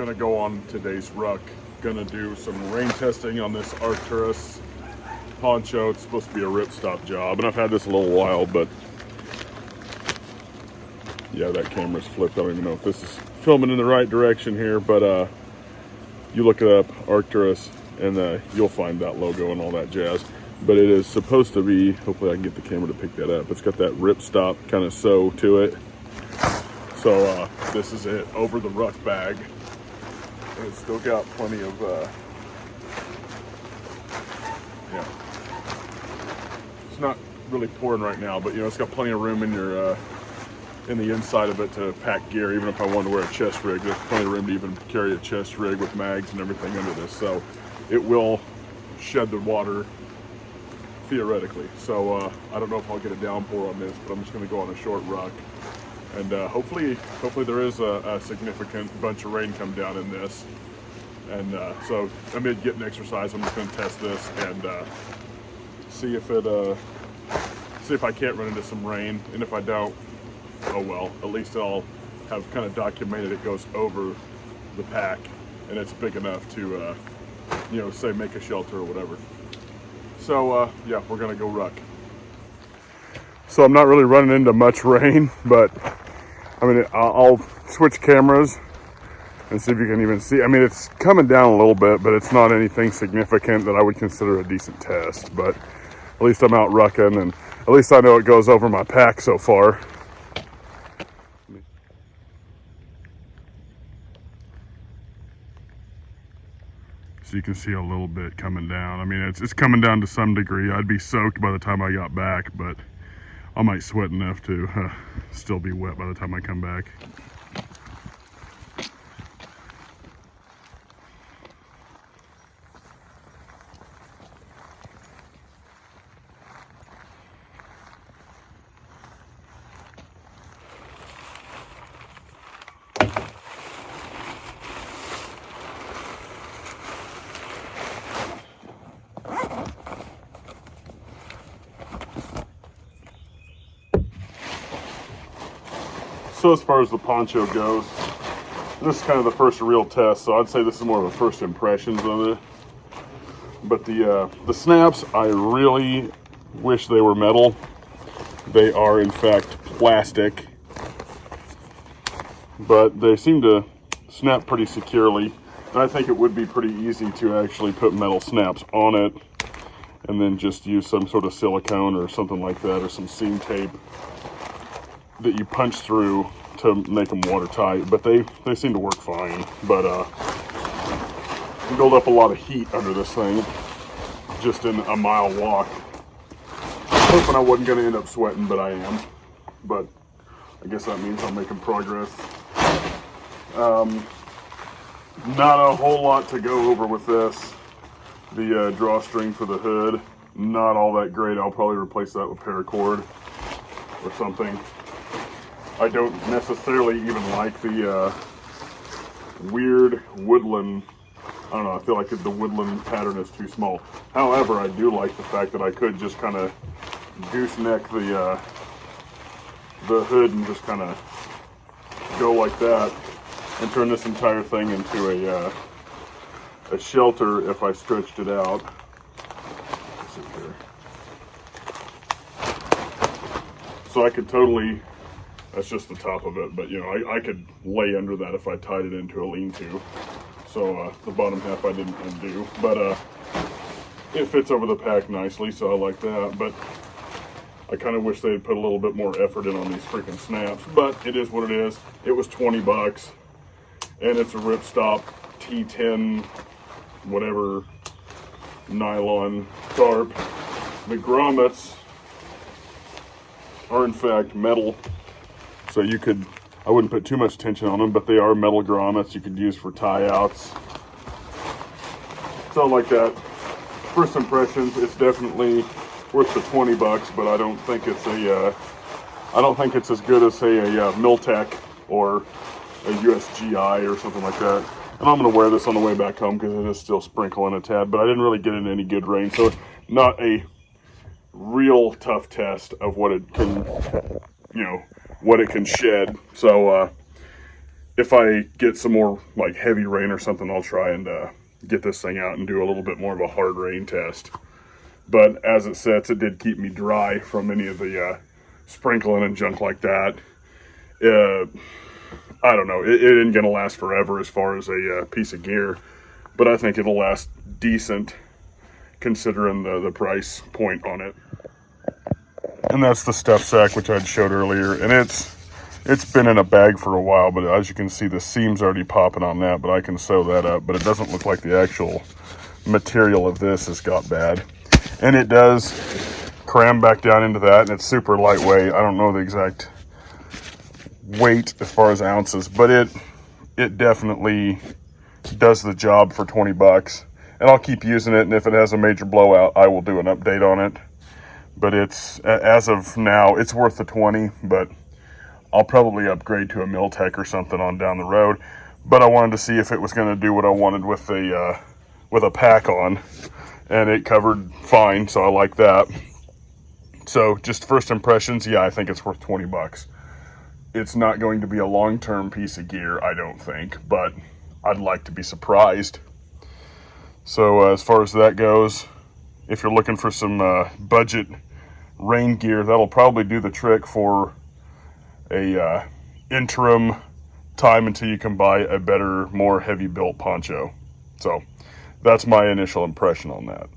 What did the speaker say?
gonna go on today's ruck. Gonna do some rain testing on this Arcturus poncho. It's supposed to be a ripstop job, and I've had this a little while, but yeah, that camera's flipped. I don't even know if this is filming in the right direction here, but you look it up, Arcturus, and you'll find that logo and all that jazz. But it is supposed to be, hopefully I can get the camera to pick that up, it's got that ripstop kind of sew to it. So this is it, over the ruck bag. And it's still got plenty of, yeah. It's not really pouring right now, but you know, it's got plenty of room in your, in the inside of it to pack gear. Even if I wanted to wear a chest rig, there's plenty of room to even carry a chest rig with mags and everything under this. So it will shed the water theoretically. So I don't know if I'll get a downpour on this, but I'm just going to go on a short ruck. And hopefully there is a significant bunch of rain come down in this. And so amid getting exercise, I'm just going to test this and see if I can't run into some rain. And if I don't, oh well. At least I'll have kind of documented it goes over the pack, and it's big enough to, you know, say make a shelter or whatever. So yeah, we're going to go ruck. So I'm not really running into much rain, but I mean, I'll switch cameras and see if you can even see. I mean, it's coming down a little bit, but it's not anything significant that I would consider a decent test. But at least I'm out rucking, and at least I know it goes over my pack so far. So you can see a little bit coming down. I mean, it's coming down to some degree. I'd be soaked by the time I got back, but I might sweat enough to still be wet by the time I come back. So as far as the poncho goes, this is kind of the first real test, so I'd say this is more of a first impressions of it. But the snaps, I really wish they were metal. They are in fact plastic, but they seem to snap pretty securely. And I think it would be pretty easy to actually put metal snaps on it and then just use some sort of silicone or something like that, or some seam tape that you punch through to make them watertight. But they seem to work fine. But you build up a lot of heat under this thing just in a mile walk. Hoping I wasn't going to end up sweating, but I am. But I guess that means I'm making progress. Not a whole lot to go over with this. The drawstring for the hood, not all that great. I'll probably replace that with paracord or something. I don't necessarily even like the weird woodland. I don't know, I feel like the woodland pattern is too small. However, I do like the fact that I could just kind of gooseneck the hood and just kind of go like that and turn this entire thing into a shelter if I stretched it out. Let's see here. So I could totally, that's just the top of it, but you know, I could lay under that if I tied it into a lean-to. So the bottom half I didn't undo, but it fits over the pack nicely, so I like that. But I kind of wish they had put a little bit more effort in on these freaking snaps, but it is what it is. It was 20 bucks, and it's a ripstop T10 whatever nylon tarp. The grommets are in fact metal, so you could, I wouldn't put too much tension on them, but they are metal grommets you could use for tie outs. So like that, first impressions, it's definitely worth the 20 bucks, but I don't think it's as good as say a Miltech or a USGI or something like that. And I'm going to wear this on the way back home because it is still sprinkling a tad, but I didn't really get in any good rain, so not a real tough test of what it can, you know, what it can shed. So if I get some more like heavy rain or something, I'll try and get this thing out and do a little bit more of a hard rain test. But as it sits, it did keep me dry from any of the sprinkling and junk like that. I don't know, it isn't going to last forever as far as a piece of gear, but I think it'll last decent considering the price point on it. And that's the stuff sack, which I'd showed earlier, and it's been in a bag for a while, but as you can see, the seam's already popping on that, but I can sew that up. But it doesn't look like the actual material of this has got bad. And it does cram back down into that, and it's super lightweight. I don't know the exact weight as far as ounces, but it definitely does the job for 20 bucks. And I'll keep using it, and if it has a major blowout, I will do an update on it. But it's, as of now, it's worth the 20, but I'll probably upgrade to a Miltech or something on down the road. But I wanted to see if it was going to do what I wanted with a pack on, and it covered fine, so I like that. So just first impressions, yeah, I think it's worth 20 bucks. It's not going to be a long-term piece of gear, I don't think, but I'd like to be surprised. So as far as that goes, if you're looking for some budget rain gear, that'll probably do the trick for a interim time until you can buy a better, more heavy built poncho. So that's my initial impression on that.